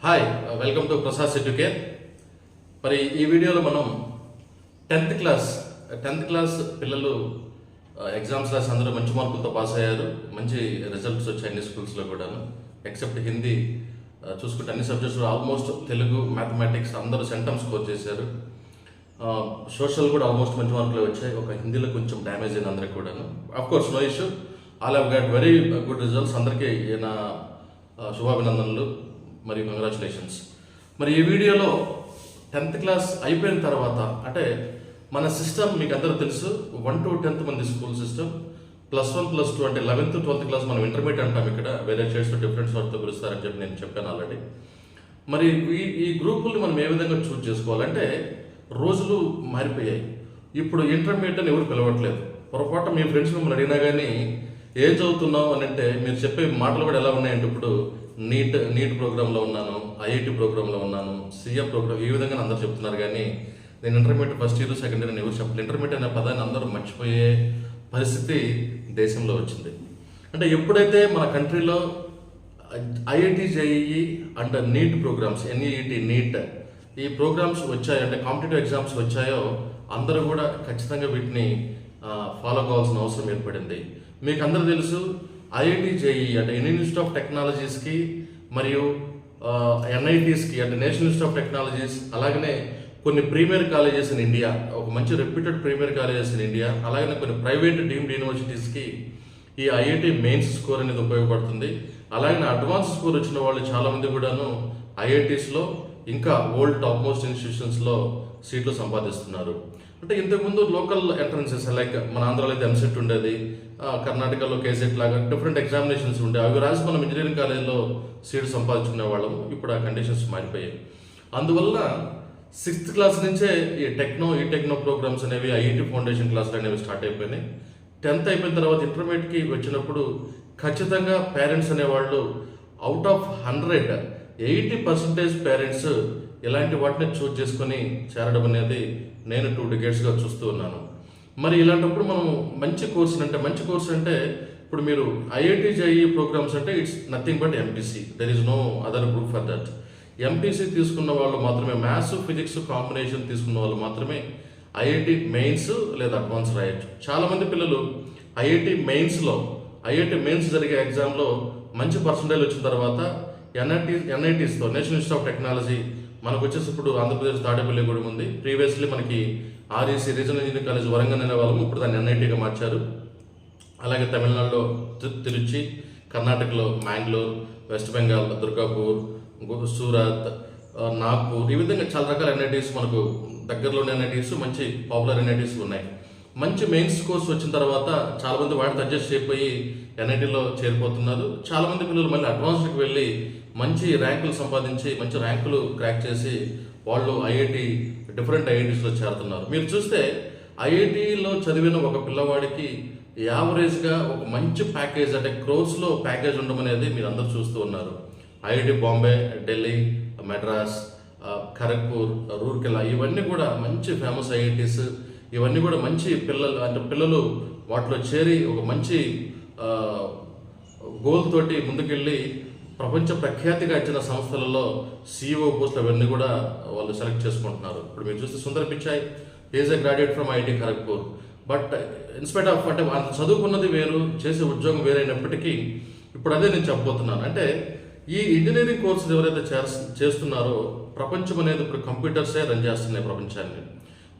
Hi, welcome to Prasad educare. మరి ఈ వీడియోలో మనం 10th క్లాస్ పిల్లలు ఎగ్జామ్స్ రాసి అందరూ మంచి మార్కులతో పాస్ అయ్యారు. మంచి రిజల్ట్స్ వచ్చాయి అన్ని స్కూల్స్లో కూడాను. ఎక్సెప్ట్ హిందీ చూసుకుంటే అన్ని సబ్జెక్ట్స్లో ఆల్మోస్ట్ తెలుగు, మ్యాథమెటిక్స్ అందరూ సెంటమ్ స్కోర్ చేశారు. సోషల్ కూడా ఆల్మోస్ట్ మంచి మార్కులు వచ్చాయి. ఒక హిందీలో కొంచెం డ్యామేజ్ అయిన అందరికి కూడాను. Of course no issue, all have got very good results. అందరికీ నా శుభాభినందనలు మరియు కంగ్రాచులేషన్స్. మరి ఈ వీడియోలో 10th క్లాస్ అయిపోయిన తర్వాత, అంటే మన సిస్టమ్ మీకు అందరూ తెలుసు, 1 to 10th మనది స్కూల్ సిస్టమ్. +1 +2 అంటే 11th 12th క్లాస్ మనం ఇంటర్మీడియట్ అంటాం. ఇక్కడ వేరే స్టేట్స్లో డిఫరెంట్ వాటితో పిలుస్తారని చెప్పి నేను చెప్పాను ఆల్రెడీ. మరి ఈ గ్రూపుల్ని మనం ఏ విధంగా చూస్ చేసుకోవాలంటే, రోజులు మారిపోయాయి. ఇప్పుడు ఇంటర్మీడియట్ అని ఎవరు పిలవట్లేదు. పొరపాటు మీ ఫ్రెండ్స్ మిమ్మల్ని అడిగినా కానీ ఏం చదువుతున్నావు అని అంటే మీరు చెప్పే మాటలు కూడా ఎలా ఉన్నాయంటే, ఇప్పుడు నీట్ ప్రోగ్రాంలో ఉన్నాను, ఐఐటి ప్రోగ్రాంలో ఉన్నాను, సిఎఫ్ ప్రోగ్రామ్, ఈ విధంగా అందరూ చెప్తున్నారు. కానీ నేను intermediate first year second year అని ఎవరు చెప్పలేదు. ఇంటర్మీడియట్ అనే పదాన్ని అందరూ మర్చిపోయే పరిస్థితి దేశంలో వచ్చింది. అంటే ఎప్పుడైతే మన కంట్రీలో IIT, JEE and NEET programs, N E E T, NEET ఈ ప్రోగ్రామ్స్ వచ్చాయో, అంటే కాంపిటేటివ్ ఎగ్జామ్స్ వచ్చాయో, అందరూ కూడా ఖచ్చితంగా వీటిని ఫాలో కావాల్సిన అవసరం ఏర్పడింది. మీకు అందరూ తెలుసు, ఐఐటి, జేఈఈ అంటే ఇండియన్ ఇన్స్టిట్యూట్ ఆఫ్ టెక్నాలజీస్కి మరియు ఎన్ఐటీస్కి అంటే నేషనల్ ఇన్స్టిట్యూట్ ఆఫ్ టెక్నాలజీస్, అలాగనే కొన్ని ప్రీమియర్ కాలేజెస్ ఇన్ ఇండియా, ఒక మంచి reputed premier colleges in India, అలాగనే కొన్ని ప్రైవేట్ డీమ్డ్ యూనివర్సిటీస్కి ఈ ఐఐటి మెయిన్స్ స్కోర్ అనేది ఉపయోగపడుతుంది. అలాగే అడ్వాన్స్ స్కోర్ వచ్చిన వాళ్ళు చాలామంది కూడాను ఐఐటీస్లో ఇంకా వరల్డ్ టాప్ మోస్ట్ ఇన్స్టిట్యూషన్స్లో సీట్లు సంపాదిస్తున్నారు. అంటే ఇంతకుముందు లోకల్ ఎంట్రన్సెస్, లైక్ మన ఆంధ్రాలో అయితే ఎంసెట్ ఉండేది, కర్ణాటకలో కేసెట్ లాగా డిఫరెంట్ ఎగ్జామినేషన్స్ ఉండే, అవి రాసి మనం ఇంజనీరింగ్ కాలేజీలో సీట్ సంపాదించుకునే వాళ్ళము. ఇప్పుడు ఆ కండిషన్స్ మారిపోయాయి. అందువల్ల 6th క్లాస్ నుంచే ఈ టెక్నో ప్రోగ్రామ్స్ అనేవి, ఐఐటి ఫౌండేషన్ క్లాసులు అనేవి స్టార్ట్ అయిపోయినాయి. 10th అయిపోయిన తర్వాత ఇంటర్మీడియట్కి వచ్చినప్పుడు ఖచ్చితంగా పేరెంట్స్ అనేవాళ్ళు అవుట్ ఆఫ్ 100 80% పేరెంట్స్ ఇలాంటి వాటిని చూస్ చేసుకొని చేరడం అనేది నేను 2 decadesగా చూస్తూ ఉన్నాను. మరి ఇలాంటప్పుడు మనం మంచి కోర్సు అంటే ఇప్పుడు మీరు ఐఐటి, జేఈఈ ప్రోగ్రామ్స్ అంటే it's nothing but MPC. There is no other group for that. MPC తీసుకున్న వాళ్ళు మాత్రమే, మ్యాథ్స్ ఫిజిక్స్ కాంబినేషన్ తీసుకున్న వాళ్ళు మాత్రమే ఐఐటి మెయిన్స్ లేదా అడ్వాన్స్ రాయొచ్చు. చాలామంది పిల్లలు ఐఐటి మెయిన్స్ జరిగే ఎగ్జామ్లో మంచి పర్సంటేజ్ వచ్చిన తర్వాత ఎన్ఐటీస్తో, నేషనల్ ఇన్స్టిట్యూట్ ఆఫ్ టెక్నాలజీ, మనకు వచ్చేసి ఇప్పుడు ఆంధ్రప్రదేశ్ తాడేపల్లి కూడా ఉంది. ప్రీవియస్లీ మనకి REC regional engineering college Warangal అనే వాళ్ళము, ఇప్పుడు దాన్ని ఎన్ఐటీగా మార్చారు. అలాగే తమిళనాడులో తిరుచి, కర్ణాటకలో మ్యాంగ్లూర్, వెస్ట్ బెంగాల్ దుర్గాపూర్, సూరత్, నాగ్పూర్, ఈ విధంగా చాలా రకాల ఎన్ఐటీస్ మనకు దగ్గరలోని ఎన్ఐటీస్, మంచి పాపులర్ ఎన్ఐటీస్ ఉన్నాయి. మంచి మెయిన్స్ కోర్స్ వచ్చిన తర్వాత చాలామంది వాటితో అడ్జస్ట్ అయిపోయి ఎన్ఐటీలో చేరిపోతున్నారు. చాలామంది పిల్లలు మళ్ళీ అడ్వాన్స్కి వెళ్ళి మంచి ర్యాంకులు సంపాదించి, మంచి ర్యాంకులు క్రాక్ చేసి వాళ్ళు డిఫరెంట్ ఐఐటీస్లో చేరుతున్నారు. మీరు చూస్తే ఐఐటీలో చదివిన ఒక పిల్లవాడికి యావరేజ్గా ఒక మంచి ప్యాకేజ్, అంటే క్రోర్స్లో ప్యాకేజ్ ఉండడం అనేది మీరు అందరూ చూస్తూ ఉన్నారు. ఐఐటి బాంబే, ఢిల్లీ, మెడ్రాస్, ఖరగ్పూర్, రూర్కెలా, ఇవన్నీ కూడా మంచి ఫేమస్ ఐఐటీస్. ఇవన్నీ కూడా మంచి పిల్లలు వాటిలో చేరి ఒక మంచి గోల్ తోటి ముందుకెళ్ళి ప్రపంచ ప్రఖ్యాతిగాంచిన సంస్థలలో సిఇఓ పోస్టులు అవన్నీ కూడా వాళ్ళు సెలెక్ట్ చేసుకుంటున్నారు. ఇప్పుడు మీరు చూస్తే Sundar Pichai is a graduate from IIT Kharagpur. But in spite of, అంటే అంత చదువుకున్నది వేరు, చేసే ఉద్యోగం వేరైనప్పటికీ ఇప్పుడు అదే నేను చెప్పబోతున్నాను. అంటే ఈ ఇంజనీరింగ్ కోర్సులు ఎవరైతే చేస్తున్నారో, ప్రపంచం అనేది ఇప్పుడు కంప్యూటర్సే రన్ చేస్తున్నాయి ప్రపంచాన్ని.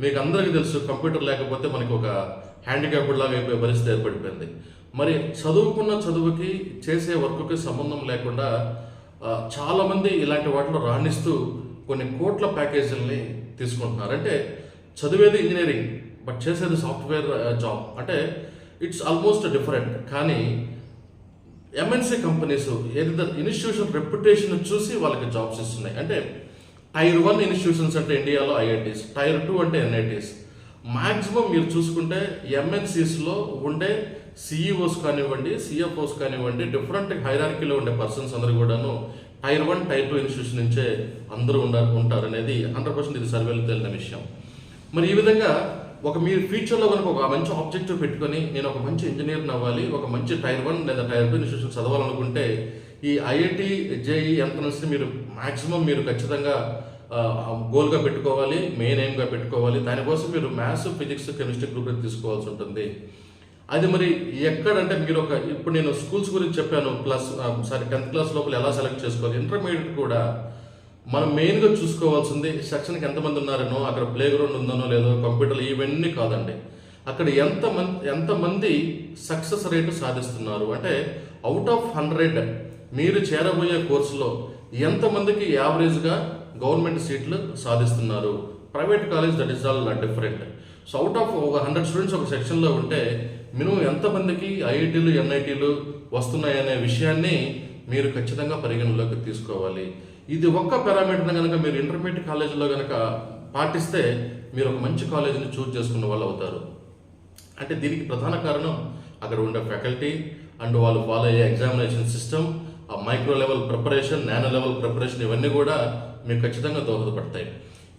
మీకు అందరికీ తెలుసు, కంప్యూటర్ లేకపోతే మనకి ఒక హ్యాండిక్యాప్డ్ లాగా అయిపోయే పరిస్థితి ఏర్పడిపోయింది. మరి చదువుకున్న చదువుకి చేసే వర్క్కి సంబంధం లేకుండా చాలామంది ఇలాంటి వాటిలో రాణిస్తూ కొన్ని కోట్ల ప్యాకేజీలని తీసుకుంటున్నారు. అంటే చదివేది ఇంజనీరింగ్, బట్ చేసేది సాఫ్ట్వేర్ జాబ్. అంటే ఇట్స్ ఆల్మోస్ట్ డిఫరెంట్. కానీ ఎంఎన్సీ కంపెనీస్ ఏదైతే ఇన్స్టిట్యూషన్ రెప్యుటేషన్ చూసి వాళ్ళకి జాబ్స్ ఇస్తున్నాయి. అంటే Tier 1 ఇన్స్టిట్యూషన్స్ అంటే ఇండియాలో ఐఐటీస్, Tier 2 అంటే ఎన్ఐటీస్. మ్యాక్సిమం మీరు చూసుకుంటే ఎంఎన్సీస్లో ఉండే సిఇఓస్ కానివ్వండి, సిఎఫ్ఓస్ కానివ్వండి, డిఫరెంట్ హైరార్కీలో ఉండే పర్సన్స్ అందరూ కూడాను Tier 1, Tier 2 ఇన్స్టిట్యూషన్ నుంచే అందరూ ఉంటారు అనేది 100% ఇది సర్వేలు తెలిసిన విషయం. మరి ఈ విధంగా మీరు ఫ్యూచర్లో కనుక ఒక మంచి ఆబ్జెక్టివ్ పెట్టుకొని, నేను ఒక మంచి ఇంజనీర్ని అవ్వాలి, ఒక మంచి Tier 1 లేదా Tier 2 ఇన్స్టిట్యూషన్ చదవాలనుకుంటే ఈ ఐఐటి జేఈ ఎంట్రన్స్ని మీరు మ్యాక్సిమం మీరు ఖచ్చితంగా గోల్గా పెట్టుకోవాలి, మెయిన్ ఎయిమ్గా పెట్టుకోవాలి. దానికోసం మీరు మ్యాథ్స్, ఫిజిక్స్, కెమిస్ట్రీ గ్రూప్ తీసుకోవాల్సి ఉంటుంది. అది మరి ఎక్కడంటే మీరు ఇప్పుడు నేను స్కూల్స్ గురించి చెప్పాను, 10th క్లాస్ లోపల ఎలా సెలెక్ట్ చేసుకోవాలి. ఇంటర్మీడియట్ కూడా మనం మెయిన్గా చూసుకోవాల్సింది సెక్షన్కి ఎంతమంది ఉన్నారనో, అక్కడ ప్లే గ్రౌండ్ ఉందనో లేదో, కంప్యూటర్లు ఇవన్నీ కాదండి. అక్కడ ఎంతమంది సక్సెస్ రేటు సాధిస్తున్నారు అంటే అవుట్ ఆఫ్ 100 మీరు చేరబోయే కోర్సులో ఎంతమందికి యావరేజ్గా గవర్నమెంట్ సీట్లు సాధిస్తున్నారు. Private college that is all different. So out of ఒక 100 స్టూడెంట్స్ ఒక సెక్షన్లో ఉంటే మినిమం ఎంతమందికి ఐఐటీలు, ఎన్ఐటీలు వస్తున్నాయనే విషయాన్ని మీరు ఖచ్చితంగా పరిగణలోకి తీసుకోవాలి. ఇది ఒక్క పారామీటర్ని కనుక మీరు ఇంటర్మీడియట్ కాలేజీలో కనుక పాటిస్తే మీరు ఒక మంచి కాలేజీని చూజ్ చేసుకున్న వాళ్ళు అవుతారు. అంటే దీనికి ప్రధాన కారణం అక్కడ ఉండే ఫ్యాకల్టీ అండ్ వాళ్ళు ఫాలో అయ్యే ఎగ్జామినేషన్ సిస్టమ్, ఆ micro level preparation, nano level preparation, ఇవన్నీ కూడా మీకు ఖచ్చితంగా దోహదపడతాయి.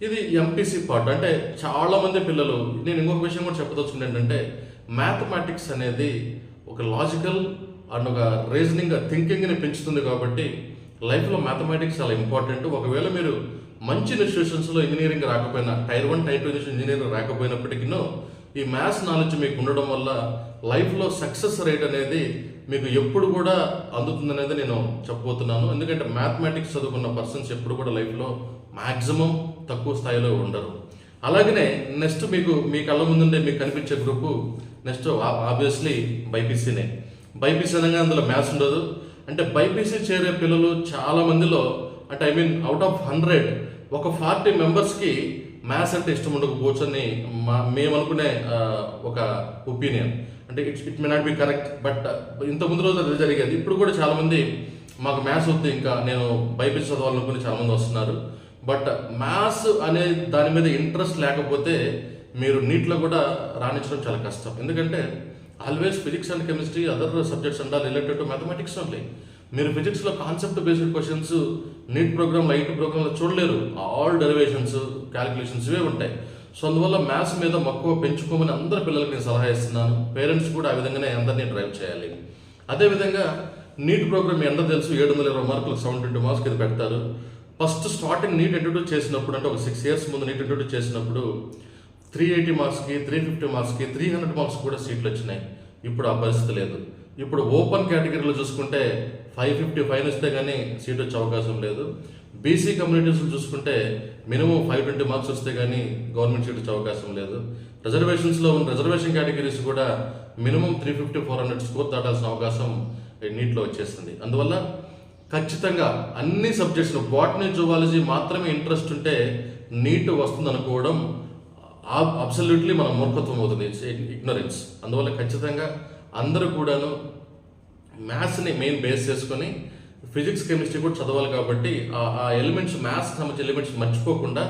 ఇది ఎంపీసీ పార్ట్. అంటే చాలామంది పిల్లలు, నేను ఇంకొక విషయం కూడా చెప్పదలుచుకుంటే ఏంటంటే మ్యాథమెటిక్స్ అనేది ఒక లాజికల్ అండ్ ఒక రీజనింగ్ థింకింగ్ని పెంచుతుంది. కాబట్టి లైఫ్లో మ్యాథమెటిక్స్ చాలా ఇంపార్టెంట్. ఒకవేళ మీరు మంచి ఇన్స్టిట్యూషన్స్లో ఇంజనీరింగ్ రాకపోయినా, టైర్ 1, టైర్ 2 ఇంజనీరింగ్ రాకపోయినప్పటికీ ఈ మ్యాథ్స్ నాలెడ్జ్ మీకు ఉండడం వల్ల లైఫ్లో సక్సెస్ రేట్ అనేది మీకు ఎప్పుడు కూడా అందుతుందనేది నేను చెప్పబోతున్నాను. ఎందుకంటే మ్యాథమెటిక్స్ చదువుకున్న పర్సన్స్ ఎప్పుడు కూడా లైఫ్లో మ్యాక్సిమం తక్కువ స్థాయిలో ఉండరు. అలాగనే నెక్స్ట్ మీ కళ్ళ ముందుండే మీకు కనిపించే గ్రూపు నెక్స్ట్ ఆబ్వియస్లీ బైపీసీనే. బైపీసీ అనగా అందులో మ్యాథ్స్ ఉండదు. అంటే బైపీసీ చేరే పిల్లలు చాలా మందిలో, అంటే అవుట్ ఆఫ్ 100 ఒక 40 మెంబర్స్కి మ్యాథ్స్ అంటే ఇష్టం ఉండకపోవచ్చు అని మేము అనుకునే ఒక ఒపీనియన్. అంటే it may not be correct, but ఇంత ముందు రోజు అది జరిగేది. ఇప్పుడు కూడా చాలామంది మాకు మ్యాథ్స్ వద్దు, ఇంకా నేను బైపీసీ చదవాలనుకుని చాలామంది వస్తున్నారు. బట్ మ్యాథ్స్ అనే దాని మీద ఇంట్రెస్ట్ లేకపోతే మీరు నీట్లో కూడా రాణించడం చాలా కష్టం. ఎందుకంటే always physics and chemistry, other subjects and related to mathematics only. మీరు ఫిజిక్స్లో concept based questions NEET program, light ప్రోగ్రామ్లో చూడలేరు. ఆల్ డెరివేషన్స్, క్యాలిక్యులేషన్స్ ఇవే ఉంటాయి. సో అందువల్ల మ్యాథ్స్ మీద మక్కువ పెంచుకోమని అందరి పిల్లలకి నేను సలహా ఇస్తున్నాను. పేరెంట్స్ కూడా ఆ విధంగానే అందరినీ డ్రైవ్ చేయాలి. అదేవిధంగా నీట్ ప్రోగ్రామ్ మీ అందరూ తెలుసు, 720 మార్కులకు 720 మార్క్స్ కింద పెడతారు. ఫస్ట్ స్టార్టింగ్ నీట్ ఇంట్రొడ్యూస్ చేసినప్పుడు, అంటే ఒక 6 years ముందు నీట్ ఇంట్రొడ్యూస్ చేసినప్పుడు 380 మార్క్స్కి, 350 మార్క్స్కి, 300 మార్క్స్ కూడా సీట్లు వచ్చినాయి. ఇప్పుడు ఆ పరిస్థితి లేదు. ఇప్పుడు ఓపెన్ కేటగిరీలో చూసుకుంటే 550 ఫైన్ వస్తే కానీ సీట్ వచ్చే అవకాశం లేదు. బీసీ కమ్యూనిటీస్లో చూసుకుంటే మినిమం 520 మార్క్స్ వస్తే కానీ గవర్నమెంట్ సీట్ వచ్చే అవకాశం లేదు. రిజర్వేషన్స్లో ఉన్న రిజర్వేషన్ కేటగిరీస్ కూడా మినిమం 350, 400 స్కోర్ దాటాల్సిన అవకాశం నీట్లో వచ్చేసింది. అందువల్ల ఖచ్చితంగా అన్ని సబ్జెక్ట్స్లో బాటనీ, జువాలజీ మాత్రమే ఇంట్రెస్ట్ ఉంటే నీట్ వస్తుంది అనుకోవడం అబ్సల్యూట్లీ మన మూర్ఖత్వం అవుతుంది, ఇగ్నరెన్స్. అందువల్ల ఖచ్చితంగా అందరూ కూడాను మ్యాథ్స్ని మెయిన్ బేస్ చేసుకొని ఫిజిక్స్, కెమిస్ట్రీ కూడా చదవాలి. కాబట్టి ఆ ఎలిమెంట్స్, మ్యాథ్స్కి సంబంధించిన ఎలిమెంట్స్ మర్చిపోకుండా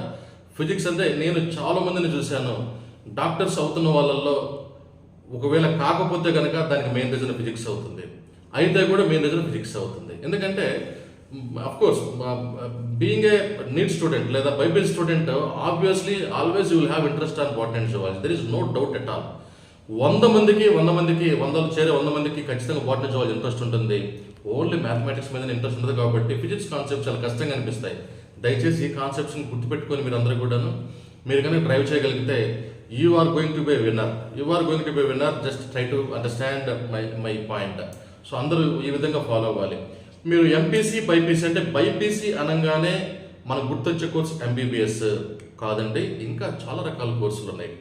ఫిజిక్స్ అంటే, నేను చాలా మందిని చూశాను డాక్టర్స్ అవుతున్న వాళ్ళల్లో ఒకవేళ కాకపోతే కనుక దానికి మెయిన్ రీజన్ ఫిజిక్స్ అవుతుంది, అయితే కూడా మెయిన్ రీజన్ ఫిజిక్స్ అవుతుంది. ఎందుకంటే of course being a NEET student లేదా Bible student, obviously always you will have interest on botany and zoology. There is no doubt at all. 100 మందికి 100 చేరే 100 మందికి ఖచ్చితంగా బాటనీ, జువాలజీ ఇంట్రెస్ట్ ఉంటుంది. ఓన్లీ మ్యాథమెటిక్స్ మీద interest ఉండదు. కాబట్టి ఫిజిక్స్ కాన్సెప్ట్స్ చాలా కష్టంగా అనిపిస్తాయి. దయచేసి ఈ కాన్సెప్ట్స్ని గుర్తుపెట్టుకొని మీరు అందరూ కూడాను మీరు కనుక డ్రైవ్ చేయగలిగితే you are going to be winner. Just try to understand my point. So అందరూ ఈ విధంగా ఫాలో అవ్వాలి. మీరు ఎంపీసీ, బైపీసీ అంటే బైపీసీ అనగానే మనకు గుర్తొచ్చే కోర్సు ఎంబీబీఎస్ కాదండి, ఇంకా చాలా రకాల కోర్సులు ఉన్నాయి.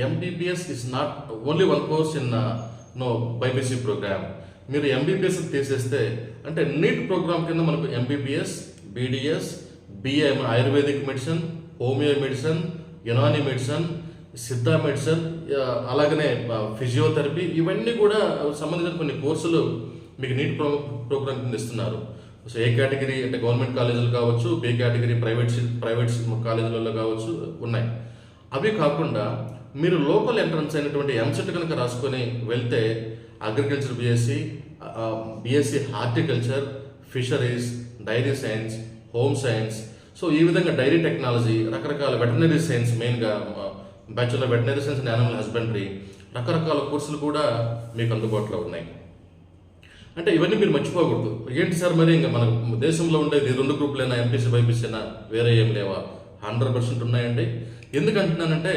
MBBS is not only one course in BiPC program. మీరు ఎంబీబీఎస్ తీసేస్తే అంటే నీట్ ప్రోగ్రామ్ కింద మనకు MBBS, BDS, BA ayurvedic medicine, homeo medicine, Unani medicine, Siddha medicine, అలాగనే ఫిజియోథెరపీ, ఇవన్నీ కూడా సంబంధించిన కొన్ని కోర్సులు మీకు నీట్ ప్రోగ్రామ్ కింద ఇస్తున్నారు. సో ఏ కేటగిరీ అంటే గవర్నమెంట్ కాలేజీలు కావచ్చు, బి కేటగిరీ ప్రైవేట్ కాలేజీలలో కావచ్చు ఉన్నాయి. అవి కాకుండా మీరు లోకల్ ఎంట్రన్స్ అయినటువంటి ఎంసెట్ కనుక రాసుకొని వెళ్తే agriculture BSc horticulture, fisheries, dairy science, home science, so ఈ విధంగా డైరీ టెక్నాలజీ, రకరకాల వెటనరీ సైన్స్, మెయిన్గా bachelor veterinary science and animal husbandry, రకరకాల కోర్సులు కూడా మీకు అందుబాటులో ఉన్నాయి. అంటే ఇవన్నీ మీరు మర్చిపోకూడదు. ఏంటి సార్ మరి ఇంకా మన దేశంలో ఉండేది 2 గ్రూపులైనా, ఎంపీసీ బైపీసీనా, వేరే ఏం లేవా? 100% ఉన్నాయండి. ఎందుకంటున్నానంటే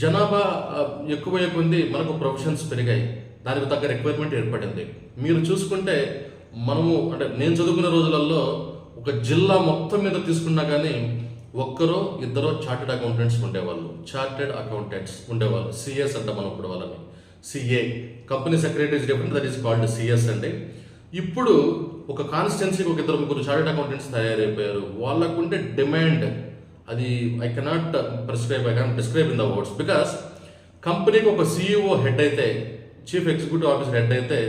జనాభా ఎక్కువయ్యే కొద్ది మనకు ప్రొఫెషన్స్ పెరిగాయి, దానికి తగ్గ రిక్వైర్మెంట్ ఏర్పడింది. మీరు చూసుకుంటే మనము అంటే నేను చదువుకునే రోజులలో ఒక జిల్లా మొత్తం మీద తీసుకున్నా కానీ ఒక్కరో ఇద్దరో చార్టెడ్ అకౌంటెంట్స్ ఉండేవాళ్ళు. సిఎస్ అంట మనం ఇప్పుడు వాళ్ళని. CA company secretary different, that is called CS అండి. ఇప్పుడు ఒక కాన్స్టిట్యున్సీకి ఒక 2-3 చార్టెడ్ అకౌంటెంట్స్ తయారైపోయారు. వాళ్ళకుంటే డిమాండ్ అది I cannot describe in the words. Because కంపెనీకి ఒక సిఇఓ హెడ్ అయితే, చీఫ్ ఎగ్జిక్యూటివ్ ఆఫీసర్ హెడ్ అయితే,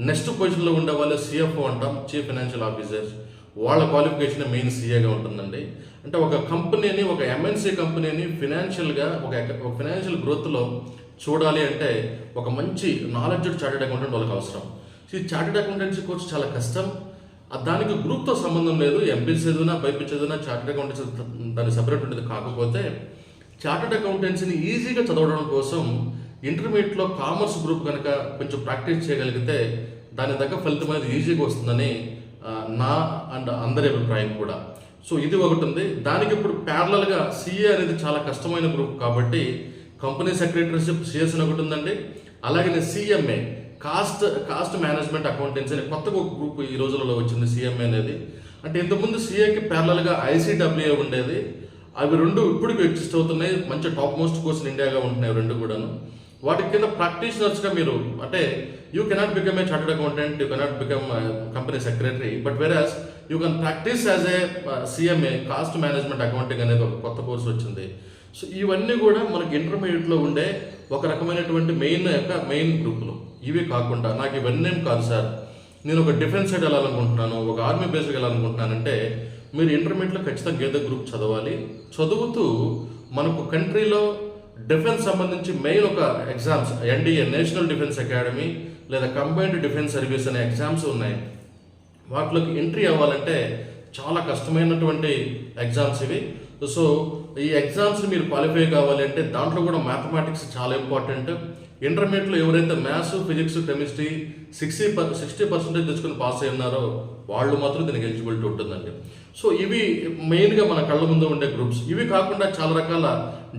నెక్స్ట్ పొజిషన్లో ఉండే వాళ్ళు సిఎఫ్ఓ అంటాం, చీఫ్ ఫైనాన్షియల్ ఆఫీసర్. వాళ్ళ క్వాలిఫికేషన్ మెయిన్ సిఏగా ఉంటుందండి. అంటే ఒక కంపెనీని, ఒక ఎంఎన్సీ కంపెనీని ఫినాన్షియల్గా ఒక ఫినాన్షియల్ గ్రోత్లో చూడాలి అంటే ఒక మంచి నాలెడ్జ్డ్ చార్టెడ్ అకౌంటెంట్ వాళ్ళకి అవసరం. ఈ చార్టెడ్ అకౌంటెన్సీ కోర్స్ చాలా కష్టం. దానికి గ్రూప్తో సంబంధం లేదు. ఎంపీసీ చదివినా, బైపీసీ చదివినా చార్టెడ్ అకౌంటెన్సీ దానికి సపరేట్ ఉంటుంది. కాకపోతే చార్టెడ్ అకౌంటెన్సీని ఈజీగా చదవడం కోసం ఇంటర్మీడియట్లో కామర్స్ గ్రూప్ కనుక కొంచెం ప్రాక్టీస్ చేయగలిగితే దాని దగ్గర ఫలితం అనేది ఈజీగా వస్తుందని నా అండ్ అందరి అభిప్రాయం కూడా. సో ఇది ఒకటి ఉంది. దానికి ఇప్పుడు ప్యారలల్గా సిఏ అనేది చాలా కష్టమైన గ్రూప్ కాబట్టి కంపెనీ సెక్రటరీషిప్ సిఎస్ అని ఒకటి ఉందండి. అలాగే సిఎంఏ కాస్ట్ మేనేజ్మెంట్ అకౌంటెన్సీ అనే కొత్తగా ఒక గ్రూప్ ఈ రోజులలో వచ్చింది, సిఎంఏ అనేది. అంటే ఇంతకుముందు సిఏకి ప్యారలల్గా ఐసిడబ్ల్యూఏ ఉండేది. అవి 2 ఇప్పటికి ఎగ్జిస్ట్ అవుతున్నాయి. మంచి టాప్ మోస్ట్ కోర్స్ ఇన్ ఇండియాగా ఉంటున్నాయి 2 కూడాను. వాటి కింద ప్రాక్టీషనర్స్గా మీరు అంటే you cannot become a chartered accountant, you cannot become company secretary, but వెరాస్ you can practice as a CMA cost management accounting అనేది ఒక కొత్త కోర్సు వచ్చింది. సో ఇవన్నీ కూడా మనకి ఇంటర్మీడియట్లో ఉండే ఒక రకమైనటువంటి మెయిన్ గ్రూపులు. ఇవి కాకుండా నాకు ఇవన్నీ కాదు సార్, నేను ఒక డిఫెన్స్ సైడ్ వెళ్ళాలనుకుంటున్నాను, ఒక ఆర్మీ బేస్కి వెళ్ళాలనుకుంటున్నానంటే మీరు ఇంటర్మీడియట్లో ఖచ్చితంగా ఏదో గ్రూప్ చదవాలి. చదువుతూ మనకు కంట్రీలో డిఫెన్స్ సంబంధించి మెయిన్ ఒక exams, NDA national defence academy లేదా కంబైన్డ్ డిఫెన్స్ సర్వీస్ అనే ఎగ్జామ్స్ ఉన్నాయి. వాటిలోకి ఎంట్రీ అవ్వాలంటే చాలా కష్టమైనటువంటి ఎగ్జామ్స్ ఇవి. సో ఈ ఎగ్జామ్స్ మీరు క్వాలిఫై కావాలి అంటే దాంట్లో కూడా మ్యాథమెటిక్స్ చాలా ఇంపార్టెంట్. ఇంటర్మీడియట్లో ఎవరైతే మ్యాథ్స్, ఫిజిక్స్, కెమిస్ట్రీ 60% తెచ్చుకొని పాస్ అయి ఉన్నారో వాళ్ళు మాత్రం దీనికి ఎలిజిబిలిటీ ఉంటుందండి. సో ఇవి మెయిన్గా మన కళ్ళ ముందు ఉండే గ్రూప్స్. ఇవి కాకుండా చాలా రకాల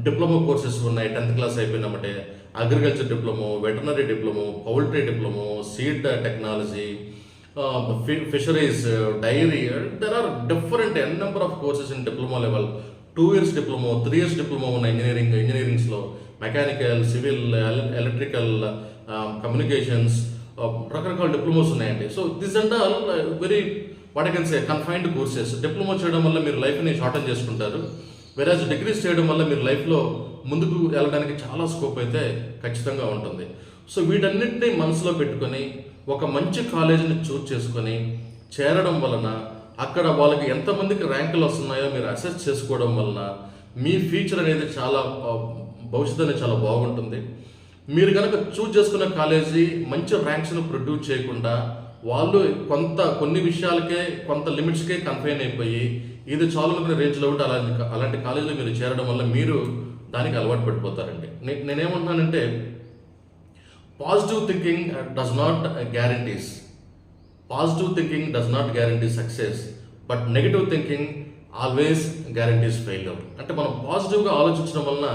డిప్లొమా కోర్సెస్ ఉన్నాయి. 10th క్లాస్ అయిపోయినామంటే agriculture diploma, veterinary diploma, poultry diploma, seed technology, fisheries, dairy. There are different number of courses in diploma level. 2 years diploma, 3 years diploma ఉన్నాయి ఇంజనీరింగ్స్లో. మెకానికల్, సివిల్, ఎలక్ట్రికల్, కమ్యూనికేషన్స్, రకరకాల diplomas ఉన్నాయండి. So this and all very what I can say confined courses. Diploma చేయడం వల్ల మీరు లైఫ్ని shorten చేసుకుంటారు. వెరాజ్ డిగ్రీస్ చేయడం వల్ల మీరు లైఫ్లో ముందుకు వెళ్ళడానికి చాలా స్కోప్ అయితే ఖచ్చితంగా ఉంటుంది. సో వీటన్నిటిని మనసులో పెట్టుకొని ఒక మంచి కాలేజీని చూస్ చేసుకొని చేరడం వలన అక్కడ వాళ్ళకి ఎంతమందికి ర్యాంకులు వస్తున్నాయో మీరు అసెస్ చేసుకోవడం వలన మీ ఫ్యూచర్ అనేది చాలా భవిష్యత్తు అనేది చాలా బాగుంటుంది. మీరు కనుక చూస్ చేసుకున్న కాలేజీ మంచి ర్యాంక్స్ను ప్రొడ్యూస్ చేయకుండా వాళ్ళు కొన్ని విషయాలకే కొంత లిమిట్స్కే కన్ఫైన్ అయిపోయి ఇది చాలు అనుకునే రేంజ్లో ఉంటే అలాంటి కాలేజీలో మీరు చేరడం వల్ల మీరు దానికి అలవాటు పడిపోతారండి. నేనేమంటున్నానంటే positive thinking does not guarantee success, but negative thinking always guarantees failure. అంటే మనం పాజిటివ్గా ఆలోచించడం వలన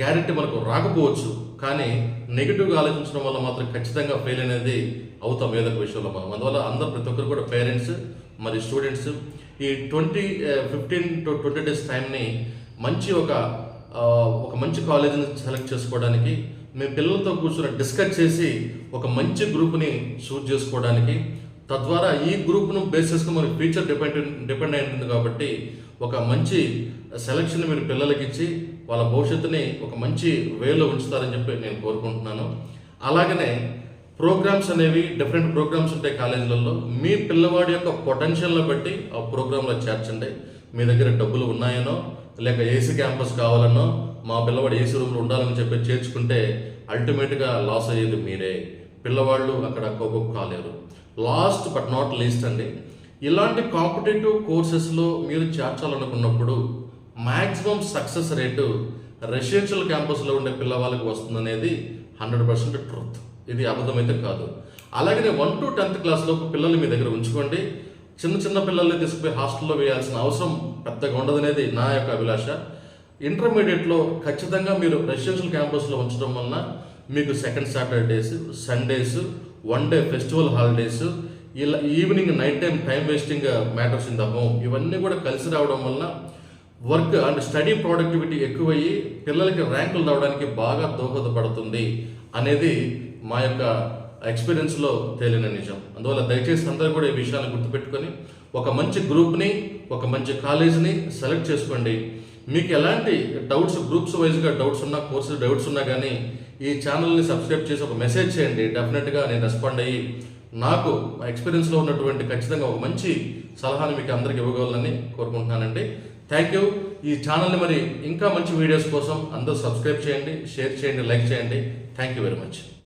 గ్యారంటీ మనకు రాకపోవచ్చు, కానీ నెగిటివ్గా ఆలోచించడం వల్ల మాత్రం ఖచ్చితంగా ఫెయిల్ అనేది అవుతాం ఏదో ఒక విషయంలో మనం. అందువల్ల ప్రతి ఒక్కరు కూడా పేరెంట్స్ మరి స్టూడెంట్స్ ఈ 15 to 20 days టైంని ఒక మంచి కాలేజీని సెలెక్ట్ చేసుకోవడానికి, మీ పిల్లలతో కూర్చొని డిస్కస్ చేసి ఒక మంచి గ్రూప్ని చూస్ చేసుకోవడానికి, తద్వారా ఈ గ్రూప్ను బేస్ చేసుకుని మనకి ఫ్యూచర్ డిపెండ్ అయి ఉంటుంది. కాబట్టి ఒక మంచి సెలక్షన్ మీరు పిల్లలకి ఇచ్చి వాళ్ళ భవిష్యత్తుని ఒక మంచి వేలో ఉంచుతారని చెప్పి నేను కోరుకుంటున్నాను. అలాగనే ప్రోగ్రామ్స్ అనేవి డిఫరెంట్ ప్రోగ్రామ్స్ ఉంటాయి కాలేజీలలో. మీ పిల్లవాడి యొక్క పొటెన్షియల్ని బట్టి ఆ ప్రోగ్రాంలో చేర్చండి. మీ దగ్గర డబ్బులు ఉన్నాయనో లేక ఏసీ క్యాంపస్ కావాలనో మా పిల్లవాడు ఏసీ రూమ్లో ఉండాలని చెప్పి చేర్చుకుంటే అల్టిమేట్గా లాస్ అయ్యేది మీరే. పిల్లవాళ్ళు అక్కడ కోపం కాలేరు. లాస్ట్ బట్ నాట్ లీస్ట్ అండి, ఇలాంటి కాంపిటేటివ్ కోర్సెస్లో మీరు చేర్చాలనుకున్నప్పుడు మ్యాక్సిమం సక్సెస్ రేటు రెసిడెన్షియల్ క్యాంపస్లో ఉండే పిల్లవాళ్ళకి వస్తుందనేది 100% ట్రూత్. ఇది అబద్ధమైతే కాదు. అలాగనే 1 to 10th క్లాస్ లోపు పిల్లల్ని మీ దగ్గర ఉంచుకోండి. చిన్న పిల్లల్ని తీసుకుపోయి హాస్టల్లో వేయాల్సిన అవసరం పెద్దగా ఉండదనేది నా యొక్క అభిలాష. ఇంటర్మీడియట్లో ఖచ్చితంగా మీరు రెసిడెన్షియల్ క్యాంపస్లో ఉంచడం వలన మీకు second Saturdays, Sundays, 1 day festival holidays, ఇలా evening night time wasting matters in the home, ఇవన్నీ కూడా కలిసి రావడం వలన వర్క్ అండ్ స్టడీ ప్రొడక్టివిటీ ఎక్కువయ్యి పిల్లలకి ర్యాంకులు రావడానికి బాగా దోహదపడుతుంది అనేది మా యొక్క ఎక్స్పీరియన్స్లో తేలిన నిజం. అందువల్ల దయచేసి అందరూ కూడా ఈ విషయాన్ని గుర్తుపెట్టుకొని ఒక మంచి గ్రూప్ని, ఒక మంచి కాలేజీని సెలెక్ట్ చేసుకోండి. మీకు ఎలాంటి డౌట్స్, గ్రూప్స్ వైజ్గా డౌట్స్ ఉన్నా, కోర్సు డౌట్స్ ఉన్నా కానీ ఈ ఛానల్ని సబ్స్క్రైబ్ చేసి ఒక మెసేజ్ చేయండి. డెఫినెట్గా నేను రెస్పాండ్ అయ్యి నాకు ఎక్స్పీరియన్స్లో ఉన్నటువంటి ఖచ్చితంగా ఒక మంచి సలహాని మీకు అందరికి ఇవ్వగలనని కోరుకుంటున్నానండి. Thank you. ఈ ఛానల్ని మరి ఇంకా మంచి వీడియోస్ కోసం అందరూ సబ్స్క్రైబ్ చేయండి, షేర్ చేయండి, లైక్ చేయండి. Thank you very much.